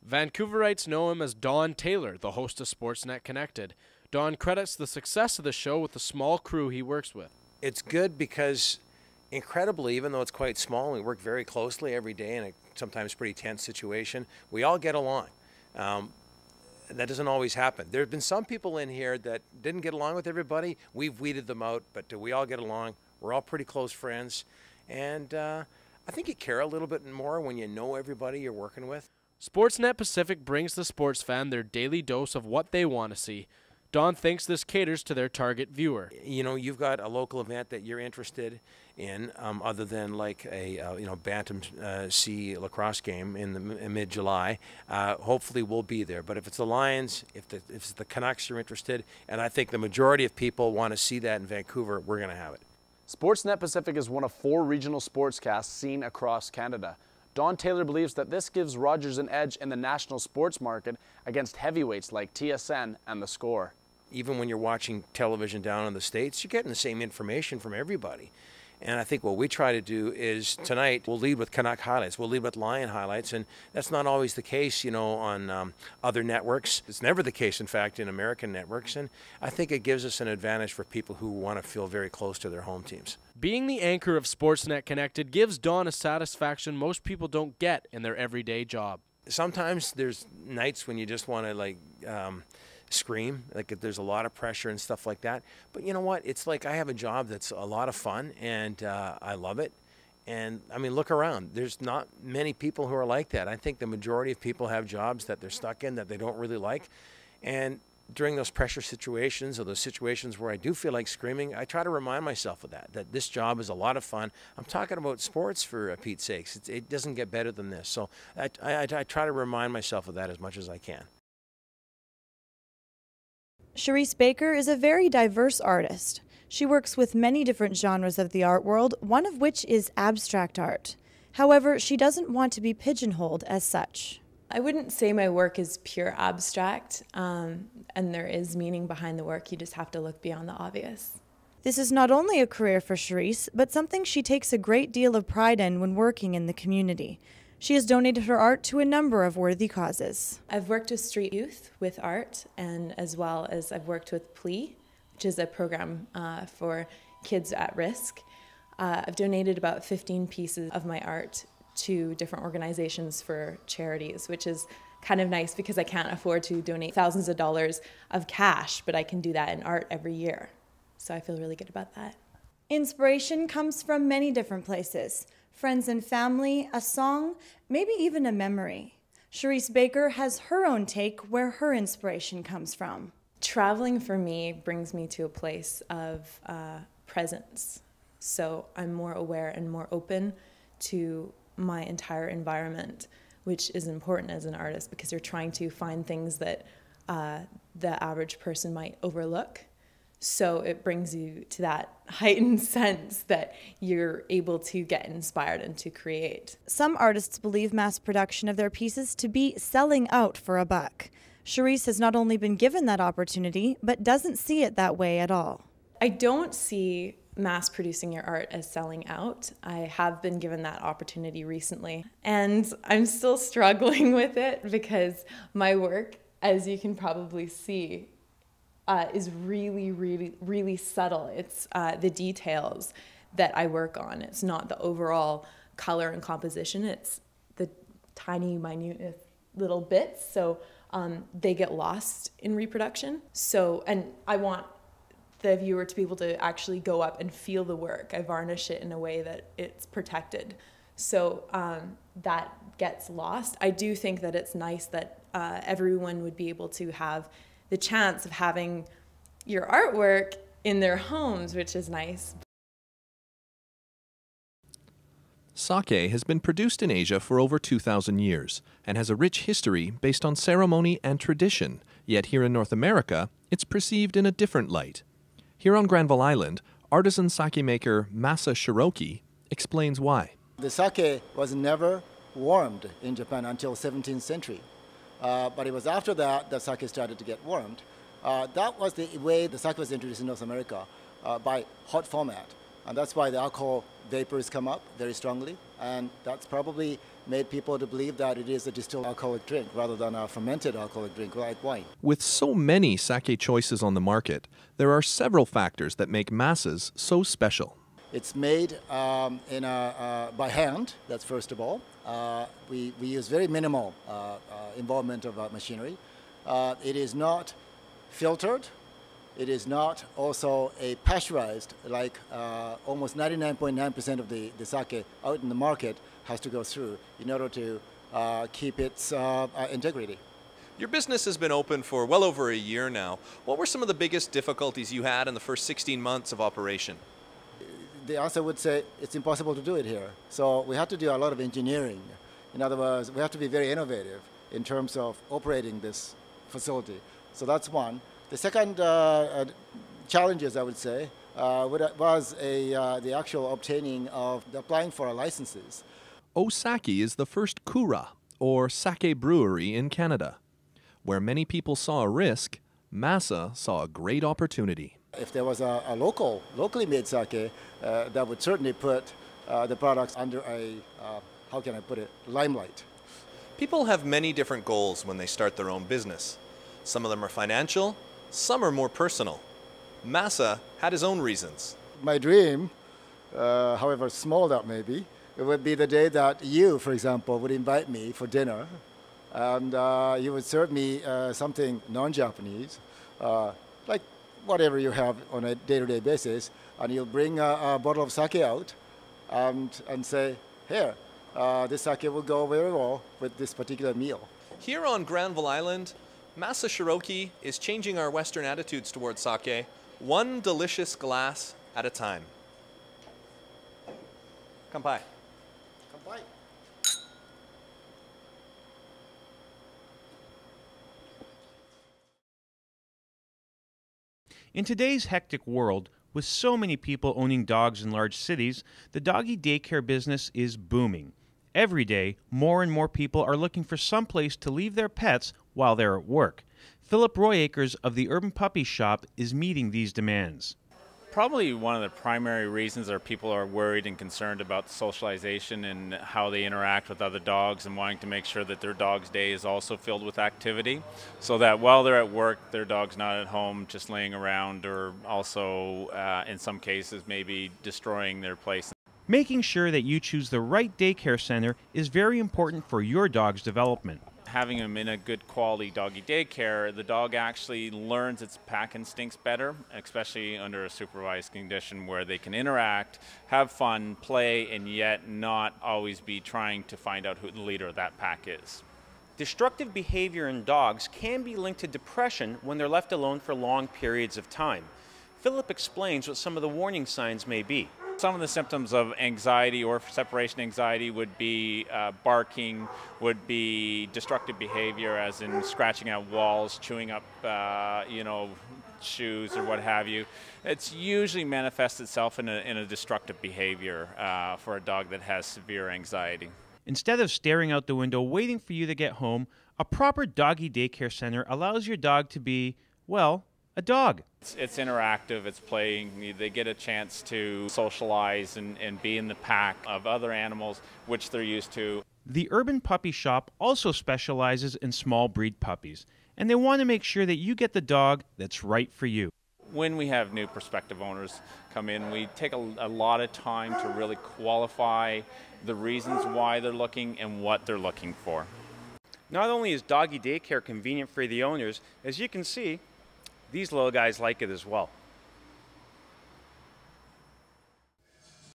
Vancouverites know him as Don Taylor, the host of Sportsnet Connected. Don credits the success of the show with the small crew he works with. It's good because, incredibly, even though it's quite small, we work very closely every day in a sometimes pretty tense situation, we all get along. That doesn't always happen. There have been some people in here that didn't get along with everybody. We've weeded them out, but we all get along. We're all pretty close friends. And I think you care a little bit more when you know everybody you're working with. Sportsnet Pacific brings the sports fan their daily dose of what they want to see. Don thinks this caters to their target viewer. You know, you've got a local event that you're interested in, other than like a Bantam C lacrosse game in mid-July. Hopefully we'll be there. But if it's the Lions, if it's the Canucks you're interested, and I think the majority of people want to see that in Vancouver, we're going to have it. Sportsnet Pacific is one of 4 regional sportscasts seen across Canada. Don Taylor believes that this gives Rogers an edge in the national sports market against heavyweights like TSN and The Score. Even when you're watching television down in the States, you're getting the same information from everybody. And I think what we try to do is tonight we'll lead with Canuck highlights, we'll lead with Lion highlights, and that's not always the case, you know, on other networks. It's never the case, in fact, in American networks, and I think it gives us an advantage for people who want to feel very close to their home teams. Being the anchor of Sportsnet Connected gives Don a satisfaction most people don't get in their everyday job. Sometimes there's nights when you just want to like scream, like there's a lot of pressure and stuff like that. But you know what? It's like I have a job that's a lot of fun, and I love it. And I mean, look around. There's not many people who are like that. I think the majority of people have jobs that they're stuck in that they don't really like. And during those pressure situations or those situations where I do feel like screaming, I try to remind myself of that this job is a lot of fun. I'm talking about sports, for Pete's sakes. It doesn't get better than this. So I try to remind myself of that as much as I can. Cherise Baker is a very diverse artist. She works with many different genres of the art world, one of which is abstract art. However, she doesn't want to be pigeonholed as such. I wouldn't say my work is pure abstract, and there is meaning behind the work. You just have to look beyond the obvious. This is not only a career for Cherise, but something she takes a great deal of pride in when working in the community. She has donated her art to a number of worthy causes. I've worked with street youth with art, and as well as I've worked with PLE, which is a program for kids at risk. I've donated about 15 pieces of my art to different organizations for charities, which is kind of nice because I can't afford to donate thousands of dollars of cash, but I can do that in art every year. So I feel really good about that. Inspiration comes from many different places. Friends and family, a song, maybe even a memory. Cherise Baker has her own take where her inspiration comes from. Traveling for me brings me to a place of presence. So I'm more aware and more open to my entire environment, which is important as an artist because you're trying to find things that the average person might overlook. So it brings you to that heightened sense that you're able to get inspired and to create. Some artists believe mass production of their pieces to be selling out for a buck. Cherise has not only been given that opportunity, but doesn't see it that way at all. I don't see mass producing your art as selling out. I have been given that opportunity recently, and I'm still struggling with it because my work, as you can probably see, is really, really, really subtle. It's the details that I work on. It's not the overall color and composition. It's the tiny, minute little bits. So they get lost in reproduction. So, and I want the viewer to be able to actually go up and feel the work. I varnish it in a way that it's protected. So that gets lost. I do think that it's nice that everyone would be able to have the chance of having your artwork in their homes, which is nice. Sake has been produced in Asia for over 2,000 years and has a rich history based on ceremony and tradition, yet here in North America, it's perceived in a different light. Here on Granville Island, artisan sake maker Masa Shiroki explains why. The sake was never warmed in Japan until 17th century. But it was after that the sake started to get warmed. That was the way the sake was introduced in North America, by hot format. And that's why the alcohol vapors come up very strongly. And that's probably made people to believe that it is a distilled alcoholic drink rather than a fermented alcoholic drink like wine. With so many sake choices on the market, there are several factors that make Masa's so special. It's made by hand, that's first of all. We use very minimal involvement of machinery. It is not filtered. It is not also a pasteurized, like almost 99.9% of the sake out in the market has to go through in order to keep its integrity. Your business has been open for well over a year now. What were some of the biggest difficulties you had in the first 16 months of operation? The answer would say it's impossible to do it here. So we had to do a lot of engineering. In other words, we have to be very innovative in terms of operating this facility. So that's one. The second challenges, I would say, was the actual obtaining of applying for our licenses. Osaki is the first kura, or sake brewery in Canada. Where many people saw a risk, Masa saw a great opportunity. If there was a locally made sake, that would certainly put the products under a, how can I put it, limelight. People have many different goals when they start their own business. Some of them are financial, some are more personal. Masa had his own reasons. My dream, however small that may be, it would be the day that you, for example, would invite me for dinner and you would serve me something non-Japanese, like whatever you have on a day-to-day basis, and you'll bring a bottle of sake out and say, here, this sake will go very well with this particular meal. Here on Granville Island, Masa Shiroki is changing our Western attitudes towards sake, one delicious glass at a time. Kanpai. Kanpai. In today's hectic world, with so many people owning dogs in large cities, the doggy daycare business is booming. Every day, more and more people are looking for some place to leave their pets while they're at work. Philip Royacres of the Urban Puppy Shop is meeting these demands. Probably one of the primary reasons are people are worried and concerned about socialization and how they interact with other dogs and wanting to make sure that their dog's day is also filled with activity so that while they're at work, their dog's not at home just laying around or also, in some cases, maybe destroying their place. Making sure that you choose the right daycare center is very important for your dog's development. Having them in a good quality doggy daycare, the dog actually learns its pack instincts better, especially under a supervised condition where they can interact, have fun, play, and yet not always be trying to find out who the leader of that pack is. Destructive behavior in dogs can be linked to depression when they're left alone for long periods of time. Philip explains what some of the warning signs may be. Some of the symptoms of anxiety or separation anxiety would be barking, would be destructive behavior, as in scratching at walls, chewing up, shoes or what have you. It's usually manifests itself in a destructive behavior for a dog that has severe anxiety. Instead of staring out the window waiting for you to get home, a proper doggy daycare center allows your dog to be, well, a dog. It's interactive, it's playing, they get a chance to socialize and be in the pack of other animals, which they're used to. The Urban Puppy Shop also specializes in small breed puppies, and they want to make sure that you get the dog that's right for you. When we have new prospective owners come in, we take a lot of time to really qualify the reasons why they're looking and what they're looking for. Not only is doggy daycare convenient for the owners, as you can see, these little guys like it as well.